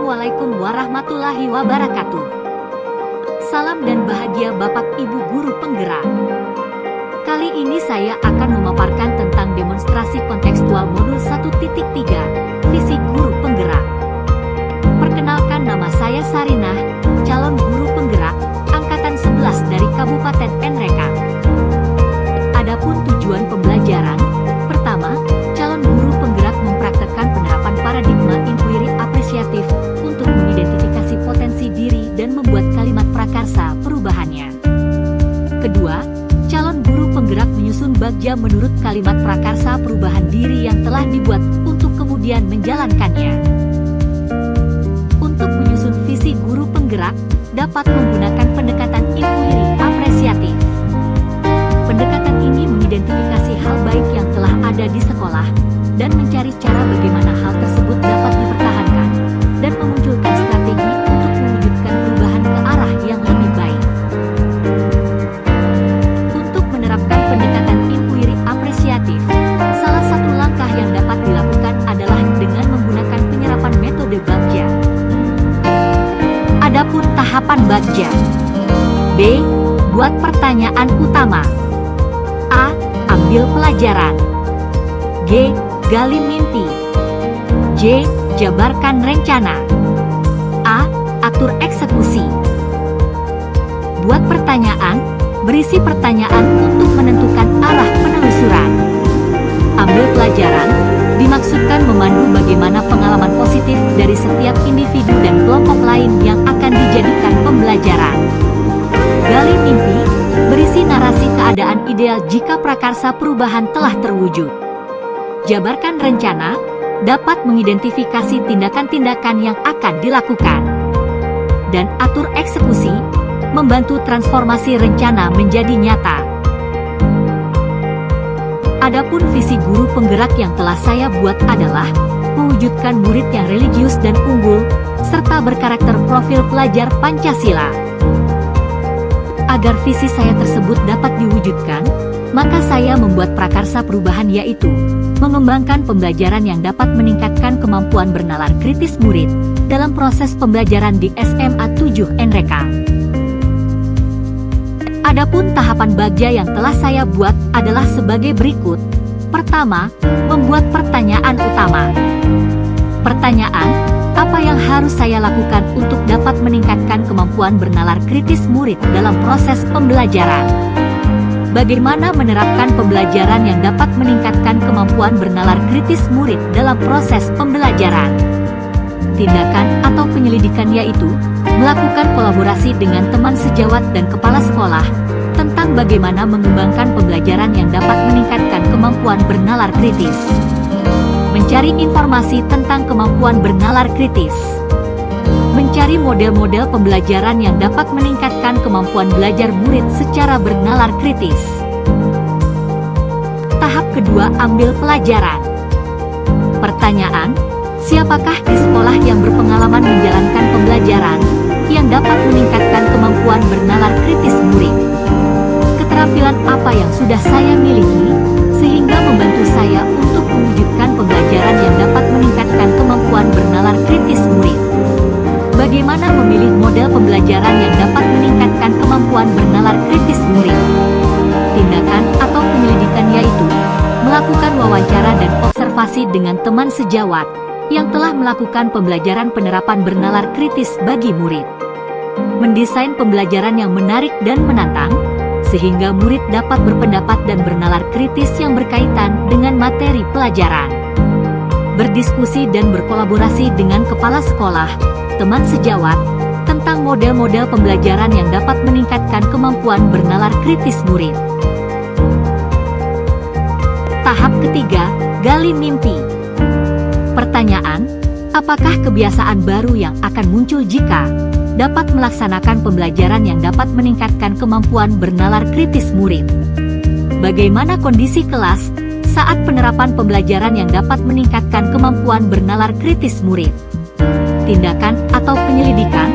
Assalamualaikum warahmatullahi wabarakatuh. Salam dan bahagia Bapak Ibu Guru Penggerak. Kali ini saya akan memaparkan tentang demonstrasi kontekstual modul 1.3, Visi Guru Penggerak. Perkenalkan, nama saya Sarinah, calon guru penggerak, angkatan 11 dari Kabupaten Nrekang. Adapun tujuan pembelajaran, pertama, calon guru penggerak mempraktekkan penerapan paradigma inquiry apresiatif untuk mengidentifikasi potensi diri dan membuat kalimat prakarsa perubahannya. Kedua, calon guru penggerak menyusun bagja menurut kalimat prakarsa perubahan diri yang telah dibuat untuk kemudian menjalankannya. Untuk menyusun visi guru penggerak, dapat menggunakan pendekatan inquiry apresiatif. Pendekatan ini mengidentifikasi hal baik yang telah ada di sekolah dan mencari cara bagaimana hal tersebut dapat dipertahankan dan memunculkan strategi untuk mewujudkan perubahan ke arah yang lebih baik. Untuk menerapkan pendekatan inquiry apresiatif, salah satu langkah yang dapat dilakukan adalah dengan menggunakan penyerapan metode bagja. Adapun tahapan bagja: B. Buat pertanyaan utama. A. Ambil pelajaran. G. Gali mimpi. J. Jabarkan rencana. A. Atur eksekusi. Buat pertanyaan, berisi pertanyaan untuk menentukan arah penelusuran. Ambil pelajaran, dimaksudkan memandu bagaimana pengalaman positif dari setiap individu dan kelompok lain yang akan dijadikan pembelajaran. Gali mimpi, berisi narasi keadaan ideal jika prakarsa perubahan telah terwujud. Jabarkan rencana, dapat mengidentifikasi tindakan-tindakan yang akan dilakukan. Dan atur eksekusi, membantu transformasi rencana menjadi nyata. Adapun visi guru penggerak yang telah saya buat adalah mewujudkan murid yang religius dan unggul, serta berkarakter profil pelajar Pancasila. Agar visi saya tersebut dapat diwujudkan, maka saya membuat prakarsa perubahan, yaitu mengembangkan pembelajaran yang dapat meningkatkan kemampuan bernalar kritis murid dalam proses pembelajaran di SMA 7 Nrekang. Adapun tahapan bagja yang telah saya buat adalah sebagai berikut. Pertama, membuat pertanyaan utama. Pertanyaan: apa yang harus saya lakukan untuk dapat meningkatkan kemampuan bernalar kritis murid dalam proses pembelajaran? Bagaimana menerapkan pembelajaran yang dapat meningkatkan kemampuan bernalar kritis murid dalam proses pembelajaran? Tindakan atau penyelidikan, yaitu melakukan kolaborasi dengan teman sejawat dan kepala sekolah tentang bagaimana mengembangkan pembelajaran yang dapat meningkatkan kemampuan bernalar kritis. Mencari informasi tentang kemampuan bernalar kritis. Mencari model-model pembelajaran yang dapat meningkatkan kemampuan belajar murid secara bernalar kritis. Tahap kedua, ambil pelajaran. Pertanyaan: siapakah di sekolah yang berpengalaman menjalankan pembelajaran yang dapat meningkatkan kemampuan bernalar kritis murid? Keterampilan apa yang sudah saya miliki sehingga membantu saya untuk mewujudkan pembelajaran yang dapat meningkatkan kemampuan bernalar kritis murid? Bagaimana memilih model pembelajaran yang dapat meningkatkan kemampuan bernalar kritis murid? Tindakan atau penyelidikan, yaitu melakukan wawancara dan observasi dengan teman sejawat yang telah melakukan pembelajaran penerapan bernalar kritis bagi murid. Mendesain pembelajaran yang menarik dan menantang, sehingga murid dapat berpendapat dan bernalar kritis yang berkaitan dengan materi pelajaran. Berdiskusi dan berkolaborasi dengan kepala sekolah, teman sejawat, tentang model-model pembelajaran yang dapat meningkatkan kemampuan bernalar kritis murid. Tahap ketiga, gali mimpi. Pertanyaan: apakah kebiasaan baru yang akan muncul jika dapat melaksanakan pembelajaran yang dapat meningkatkan kemampuan bernalar kritis murid? Bagaimana kondisi kelas saat penerapan pembelajaran yang dapat meningkatkan kemampuan bernalar kritis murid? Tindakan atau penyelidikan,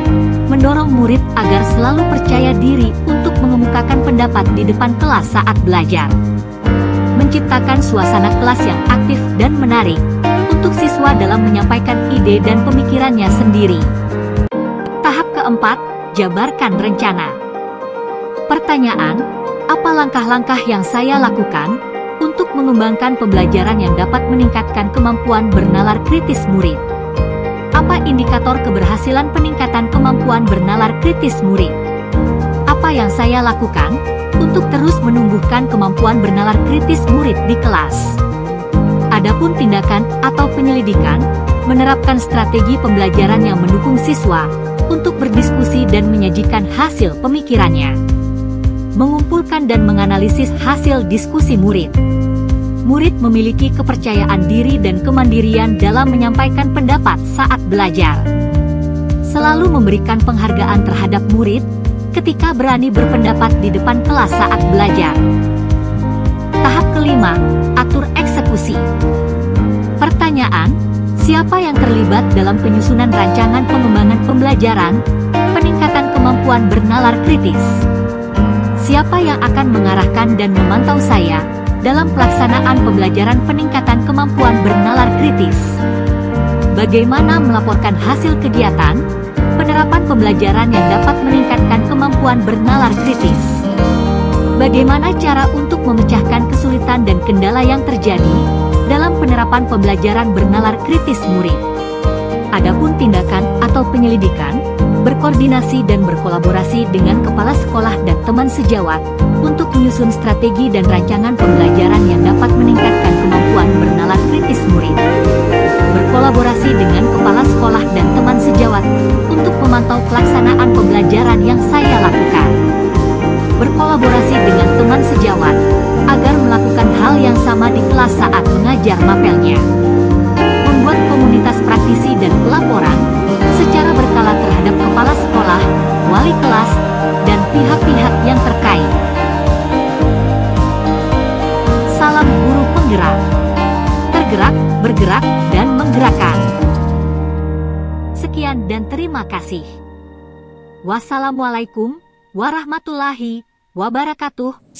mendorong murid agar selalu percaya diri untuk mengemukakan pendapat di depan kelas saat belajar. Menciptakan suasana kelas yang aktif dan menarik untuk untuk siswa dalam menyampaikan ide dan pemikirannya sendiri. Tahap keempat, jabarkan rencana. Pertanyaan, apa langkah-langkah yang saya lakukan untuk mengembangkan pembelajaran yang dapat meningkatkan kemampuan bernalar kritis murid? Apa indikator keberhasilan peningkatan kemampuan bernalar kritis murid? Apa yang saya lakukan untuk terus menumbuhkan kemampuan bernalar kritis murid di kelas? Adapun tindakan atau penyelidikan, menerapkan strategi pembelajaran yang mendukung siswa untuk berdiskusi dan menyajikan hasil pemikirannya. Mengumpulkan dan menganalisis hasil diskusi murid. Murid memiliki kepercayaan diri dan kemandirian dalam menyampaikan pendapat saat belajar. Selalu memberikan penghargaan terhadap murid ketika berani berpendapat di depan kelas saat belajar. Tahap kelima, atur eksekusi. Pertanyaan, siapa yang terlibat dalam penyusunan rancangan pengembangan pembelajaran, peningkatan kemampuan bernalar kritis? Siapa yang akan mengarahkan dan memantau saya dalam pelaksanaan pembelajaran peningkatan kemampuan bernalar kritis? Bagaimana melaporkan hasil kegiatan penerapan pembelajaran yang dapat meningkatkan kemampuan bernalar kritis? Bagaimana cara untuk memecahkan kesulitan dan kendala yang terjadi dalam penerapan pembelajaran bernalar kritis murid? Adapun tindakan atau penyelidikan, berkoordinasi dan berkolaborasi dengan kepala sekolah dan teman sejawat untuk menyusun strategi dan rancangan pembelajaran yang dapat meningkatkan kemampuan bernalar kritis murid. Berkolaborasi dengan kepala sekolah dan teman sejawat untuk memantau pelaksanaan pembelajaran yang saya lakukan. Berkolaborasi dengan teman sejawat agar melakukan hal yang sama di kelas saat mengajar mapelnya. Membuat komunitas praktisi dan pelaporan secara berkala terhadap kepala sekolah, wali kelas, dan pihak-pihak yang terkait. Salam guru penggerak. Tergerak, bergerak, dan menggerakkan. Sekian dan terima kasih. Wassalamualaikum warahmatullahi wabarakatuh.